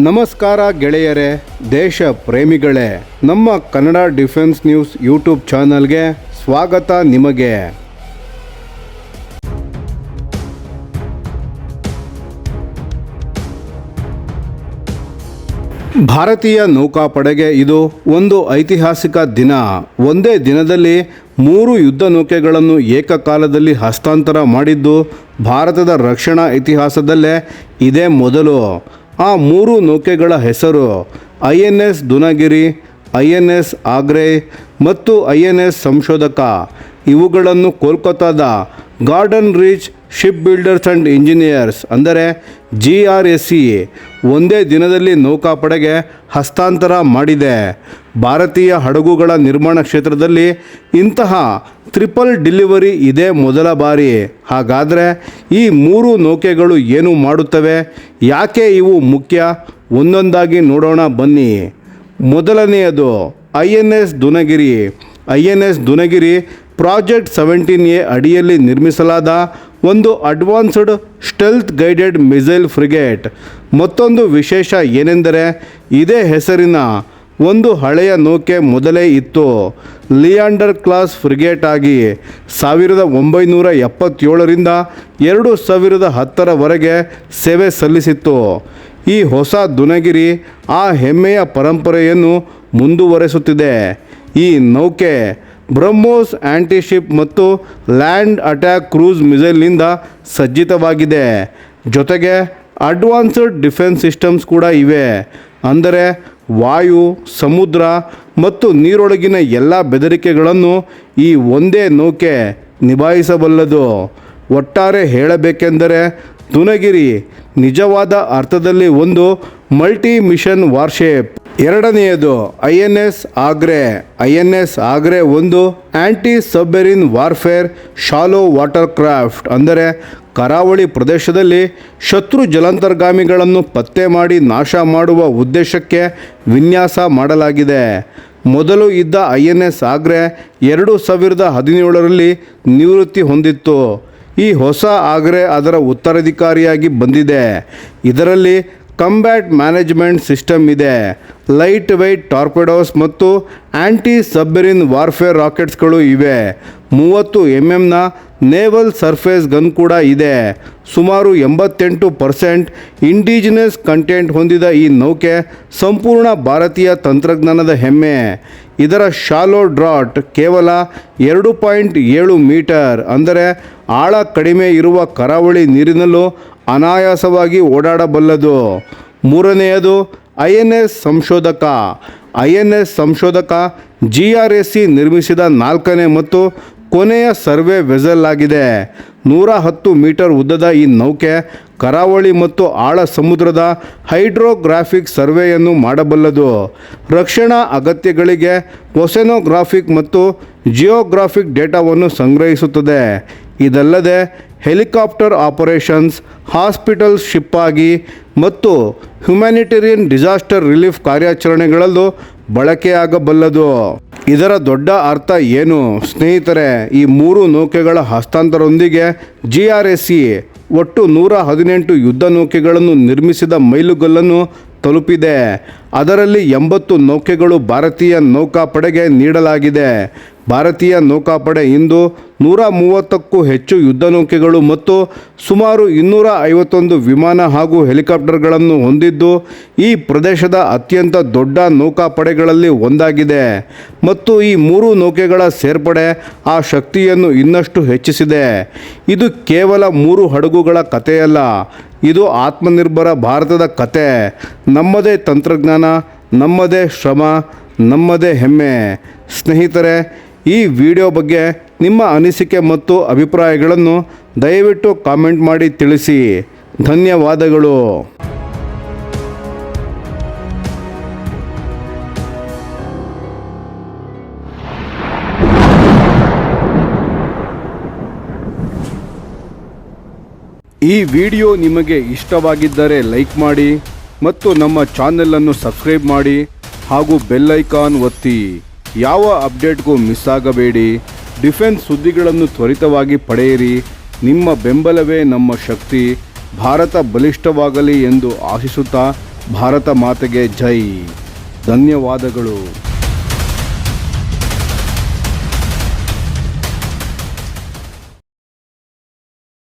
ನಮಸ್ಕಾರ ಗೆಳೆಯರೇ, ದೇಶ ಪ್ರೇಮಿಗಳೇ, ನಮ್ಮ ಕನ್ನಡ ಡಿಫೆನ್ಸ್ ನ್ಯೂಸ್ ಯೂಟ್ಯೂಬ್ ಚಾನಲ್ಗೆ ಸ್ವಾಗತ ನಿಮಗೆ. ಭಾರತೀಯ ನೌಕಾಪಡೆಗೆ ಇದು ಒಂದು ಐತಿಹಾಸಿಕ ದಿನ. ಒಂದೇ ದಿನದಲ್ಲಿ 3 ಯುದ್ಧ ನೌಕೆಗಳನ್ನು ಏಕಕಾಲದಲ್ಲಿ ಹಸ್ತಾಂತರ ಮಾಡಿದ್ದು ಭಾರತದ ರಕ್ಷಣಾ ಇತಿಹಾಸದಲ್ಲೇ ಇದೇ ಮೊದಲು. ಆ 3 ನೌಕೆಗಳ ಹೆಸರು INS ದುನಗಿರಿ, INS ಆಗ್ರೆ ಮತ್ತು INS ಸಂಶೋಧಕ. ಇವುಗಳನ್ನು ಕೋಲ್ಕತ್ತಾದ Garden Reach Shipbuilders and Engineers ಅಂದರೆ GRSE ಒಂದೇ ದಿನದಲ್ಲಿ ನೌಕಾಪಡೆಗೆ ಹಸ್ತಾಂತರ ಮಾಡಿದೆ. ಭಾರತೀಯ ಹಡಗುಗಳ ನಿರ್ಮಾಣ ಕ್ಷೇತ್ರದಲ್ಲಿ ಇಂತಹ ಟ್ರಿಪಲ್ ಡೆಲಿವರಿ ಇದೇ ಮೊದಲ ಬಾರಿ. ಹಾಗಾದರೆ ಈ 3 ನೌಕೆಗಳು ಏನು ಮಾಡುತ್ತವೆ, ಯಾಕೆ ಇವು ಮುಖ್ಯ, ಒಂದೊಂದಾಗಿ ನೋಡೋಣ ಬನ್ನಿ. ಮೊದಲನೆಯದು INS Dunagiri. INS Dunagiri project 17A ಅಡಿಯಲ್ಲಿ ನಿರ್ಮಿಸಲಾದ ಒಂದು advanced stealth guided missile frigate. ಮತ್ತೊಂದು ವಿಶೇಷ ಏನೆಂದರೆ ಇದೇ ಹೆಸರಿನ ಒಂದು ಹಳೆಯ ನೌಕೆ ಮೊದಲೇ ಇತ್ತು. ಲಿಯಾಂಡರ್ ಕ್ಲಾಸ್ ಫ್ರಿಗೇಟ್ ಆಗಿ 1977ರಿಂದ 2010ರವರೆಗೆ ಸೇವೆ ಸಲ್ಲಿಸಿತ್ತು. ಈ ಹೊಸ ದುನಗಿರಿ ಆ ಹೆಮ್ಮೆಯ ಪರಂಪರೆಯನ್ನು ಮುಂದುವರೆಸುತ್ತಿದೆ. ಈ ನೌಕೆ ಬ್ರಹ್ಮೋಸ್ ಆ್ಯಂಟಿಶಿಪ್ ಮತ್ತು ಲ್ಯಾಂಡ್ ಅಟ್ಯಾಕ್ ಕ್ರೂಸ್ ಮಿಸೈಲ್ನಿಂದ ಸಜ್ಜಿತವಾಗಿದೆ. ಜೊತೆಗೆ ಅಡ್ವಾನ್ಸ್ಡ್ ಡಿಫೆನ್ಸ್ ಸಿಸ್ಟಮ್ಸ್ ಕೂಡ ಇವೆ. ಅಂದರೆ ವಾಯು, ಸಮುದ್ರ ಮತ್ತು ನೀರೊಳಗಿನ ಎಲ್ಲ ಬೆದರಿಕೆಗಳನ್ನು ಈ ಒಂದೇ ನೌಕೆ ನಿಭಾಯಿಸಬಲ್ಲದು. ಒಟ್ಟಾರೆ ಹೇಳಬೇಕೆಂದರೆ ದುನಗಿರಿ ನಿಜವಾದ ಅರ್ಥದಲ್ಲಿ ಒಂದು ಮಲ್ಟಿ ಮಿಷನ್ ವಾರ್ಶಿಪ್. ಎರಡನೆಯದು INS ಆಗ್ರೆ. INS ಆಗ್ರೆ ಒಂದು anti submarine warfare shallow water craft. ಅಂದರೆ ಕರಾವಳಿ ಪ್ರದೇಶದಲ್ಲಿ ಶತ್ರು ಜಲಾಂತರ್ಗಾಮಿಗಳನ್ನು ಪತ್ತೆ ಮಾಡಿ ನಾಶ ಮಾಡುವ ಉದ್ದೇಶಕ್ಕೆ ವಿನ್ಯಾಸ ಮಾಡಲಾಗಿದೆ. ಮೊದಲು ಇದ್ದ INS ಆಗ್ರೆ 2017ರಲ್ಲಿ ನಿವೃತ್ತಿ ಹೊಂದಿತ್ತು. ಈ ಹೊಸ ಆಗ್ರೆ ಅದರ ಉತ್ತರಾಧಿಕಾರಿಯಾಗಿ ಬಂದಿದೆ. ಇದರಲ್ಲಿ ಕಂಬ್ಯಾಟ್ ಮ್ಯಾನೇಜ್ಮೆಂಟ್ ಸಿಸ್ಟಮ್ ಇದೆ. ಲೈಟ್ ವೆಯ್ಟ್ ಟಾರ್ಪೆಡೋಸ್ ಮತ್ತು ಆ್ಯಂಟಿ ಸಬ್ಮೆರಿನ್ ವಾರ್ಫೇರ್ ರಾಕೆಟ್ಸ್ಗಳು ಇವೆ. 30 mm ನೇವಲ್ ಸರ್ಫೇಸ್ ಗನ್ ಕೂಡ ಇದೆ. ಸುಮಾರು 88% ಇಂಡಿಜಿನಸ್ ಕಂಟೆಂಟ್ ಹೊಂದಿದ ಈ ನೌಕೆ ಸಂಪೂರ್ಣ ಭಾರತೀಯ ತಂತ್ರಜ್ಞಾನದ ಹೆಮ್ಮೆ. ಇದರ ಶಾಲೋ ಡ್ರಾಟ್ ಕೇವಲ 2.7 ಮೀಟರ್, ಅಂದರೆ ಆಳ ಕಡಿಮೆ ಇರುವ ಕರಾವಳಿ ನೀರಿನಲ್ಲೂ ಅನಾಯಾಸವಾಗಿ ಓಡಾಡಬಲ್ಲದು. ಮೂರನೆಯದು INS ಸಂಶೋಧಕ. INS ಸಂಶೋಧಕ GRSE ನಿರ್ಮಿಸಿದ 4ನೇ ಮತ್ತು ಕೊನೆಯ ಸರ್ವೆ ವೆಸಲ್ ಆಗಿದೆ. 110 ಮೀಟರ್ ಉದ್ದದ ಈ ನೌಕೆ ಕರಾವಳಿ ಮತ್ತು ಆಳ ಸಮುದ್ರದ ಹೈಡ್ರೋಗ್ರಾಫಿಕ್ ಸರ್ವೆಯನ್ನು ಮಾಡಬಲ್ಲದು. ರಕ್ಷಣಾ ಅಗತ್ಯಗಳಿಗೆ ಓಸೆನೋಗ್ರಾಫಿಕ್ ಮತ್ತು ಜಿಯೋಗ್ರಾಫಿಕ್ ಡೇಟಾವನ್ನು ಸಂಗ್ರಹಿಸುತ್ತದೆ. ಇದಲ್ಲದೆ ಹೆಲಿಕಾಪ್ಟರ್ ಆಪರೇಷನ್ಸ್, ಹಾಸ್ಪಿಟಲ್ ಶಿಪ್ ಆಗಿ ಮತ್ತು ಹ್ಯುಮ್ಯಾನಿಟೇರಿಯನ್ ಡಿಸಾಸ್ಟರ್ ರಿಲೀಫ್ ಕಾರ್ಯಾಚರಣೆಗಳಲ್ಲೂ ಬಳಕೆಯಾಗಬಲ್ಲದು. ಇದರ ದೊಡ್ಡ ಅರ್ಥ ಏನು ಸ್ನೇಹಿತರೆ? ಈ 3 ನೌಕೆಗಳ ಹಸ್ತಾಂತರದೊಂದಿಗೆ GRSE ಒಟ್ಟು 118 ಯುದ್ಧ ನೌಕೆಗಳನ್ನು ನಿರ್ಮಿಸಿದ ಮೈಲುಗಲ್ಲನ್ನು ತಲುಪಿದೆ. ಅದರಲ್ಲಿ 80 ನೌಕೆಗಳು ಭಾರತೀಯ ನೌಕಾಪಡೆಗೆ ನೀಡಲಾಗಿದೆ. ಭಾರತೀಯ ನೌಕಾಪಡೆ ಇಂದು 130ಕ್ಕೂ ಹೆಚ್ಚು ಯುದ್ಧ ನೌಕೆಗಳು ಮತ್ತು ಸುಮಾರು 251 ವಿಮಾನ ಹಾಗೂ ಹೆಲಿಕಾಪ್ಟರ್ಗಳನ್ನು ಹೊಂದಿದ್ದು ಈ ಪ್ರದೇಶದ ಅತ್ಯಂತ ದೊಡ್ಡ ನೌಕಾಪಡೆಗಳಲ್ಲಿ ಒಂದಾಗಿದೆ. ಮತ್ತು ಈ 3 ನೌಕೆಗಳ ಸೇರ್ಪಡೆ ಆ ಶಕ್ತಿಯನ್ನು ಇನ್ನಷ್ಟು ಹೆಚ್ಚಿಸಿದೆ. ಇದು ಕೇವಲ 3 ಹಡಗುಗಳ ಕಥೆಯಲ್ಲ, ಇದು ಆತ್ಮನಿರ್ಭರ ಭಾರತದ ಕತೆ. ನಮ್ಮದೇ ತಂತ್ರಜ್ಞಾನ, ನಮ್ಮದೇ ಶ್ರಮ, ನಮ್ಮದೇ ಹೆಮ್ಮೆ. ಸ್ನೇಹಿತರೆ, ಈ ವಿಡಿಯೋ ಬಗ್ಗೆ ನಿಮ್ಮ ಅನಿಸಿಕೆ ಮತ್ತು ಅಭಿಪ್ರಾಯಗಳನ್ನು ದಯವಿಟ್ಟು ಕಾಮೆಂಟ್ ಮಾಡಿ ತಿಳಿಸಿ. ಧನ್ಯವಾದಗಳು. ಈ ವಿಡಿಯೋ ನಿಮಗೆ ಇಷ್ಟವಾಗಿದ್ದರೆ ಲೈಕ್ ಮಾಡಿ ಮತ್ತು ನಮ್ಮ ಚಾನೆಲನ್ನು ಸಬ್ಸ್ಕ್ರೈಬ್ ಮಾಡಿ ಹಾಗೂ ಬೆಲ್ ಐಕಾನ್ ಒತ್ತಿ. ಯಾವ ಅಪ್ಡೇಟ್ಗೂ ಮಿಸ್ ಆಗಬೇಡಿ. ಡಿಫೆನ್ಸ್ ಸುದ್ದಿಗಳನ್ನು ತ್ವರಿತವಾಗಿ ಪಡೆಯಿರಿ. ನಿಮ್ಮ ಬೆಂಬಲವೇ ನಮ್ಮ ಶಕ್ತಿ. ಭಾರತ ಬಲಿಷ್ಠವಾಗಲಿ ಎಂದು ಆಶಿಸುತ್ತಾ ಭಾರತ ಮಾತೆಗೆ ಜೈ. ಧನ್ಯವಾದಗಳು.